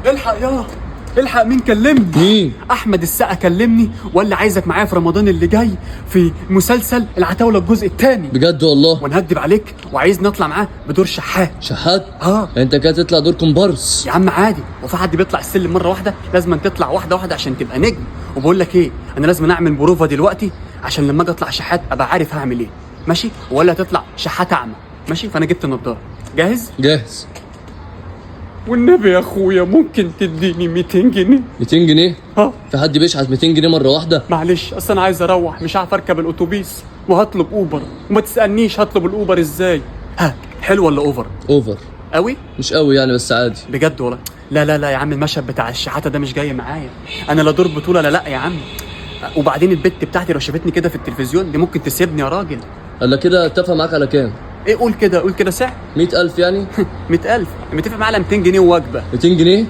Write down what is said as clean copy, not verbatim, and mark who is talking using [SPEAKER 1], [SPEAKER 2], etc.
[SPEAKER 1] الحق يا الحق، مين كلمني؟
[SPEAKER 2] مين؟
[SPEAKER 1] احمد السقا كلمني وقال لي عايزك معايا في رمضان اللي جاي في مسلسل العتاوله الجزء الثاني.
[SPEAKER 2] بجد والله؟
[SPEAKER 1] وانا هكدب عليك وعايز نطلع معاه بدور شحات.
[SPEAKER 2] شحات؟
[SPEAKER 1] اه
[SPEAKER 2] انت كده تطلع دور كومبارس
[SPEAKER 1] يا عم عادي، وفي حد بيطلع السلم مره واحده؟ لازم تطلع واحده واحده عشان تبقى نجم. وبقول لك ايه، انا لازم اعمل بروفه دلوقتي عشان لما اجي اطلع شحات ابقى عارف هعمل ايه، ماشي؟ ولا تطلع شحات اعمى، ماشي؟ فانا جبت النضاره. جاهز؟
[SPEAKER 2] جاهز.
[SPEAKER 1] والنبي يا اخويا ممكن تديني 200 جنيه؟
[SPEAKER 2] 200 جنيه؟
[SPEAKER 1] ها
[SPEAKER 2] في حد بيشحت 200 جنيه مره واحده؟
[SPEAKER 1] معلش، اصل انا عايز اروح، مش عارف اركب الاتوبيس وهطلب اوبر، وما تسالنيش هطلب الاوبر ازاي. ها حلو ولا اوفر؟
[SPEAKER 2] اوفر.
[SPEAKER 1] قوي؟
[SPEAKER 2] مش قوي يعني بس عادي.
[SPEAKER 1] بجد والله؟ لا لا لا يا عم، المشهد بتاع الشحاته ده مش جاي معايا، انا لا دور بطوله لا يا عم. وبعدين البت بتاعتي لو شافتني كده في التلفزيون دي ممكن تسيبني يا راجل.
[SPEAKER 2] قال كده اتفق معاك على كام؟
[SPEAKER 1] ايه قول كده، قول كده سعر.
[SPEAKER 2] 100,000 يعني؟
[SPEAKER 1] 100,000 متفق معايا على 200 جنيه ووجبه.
[SPEAKER 2] 200 جنيه؟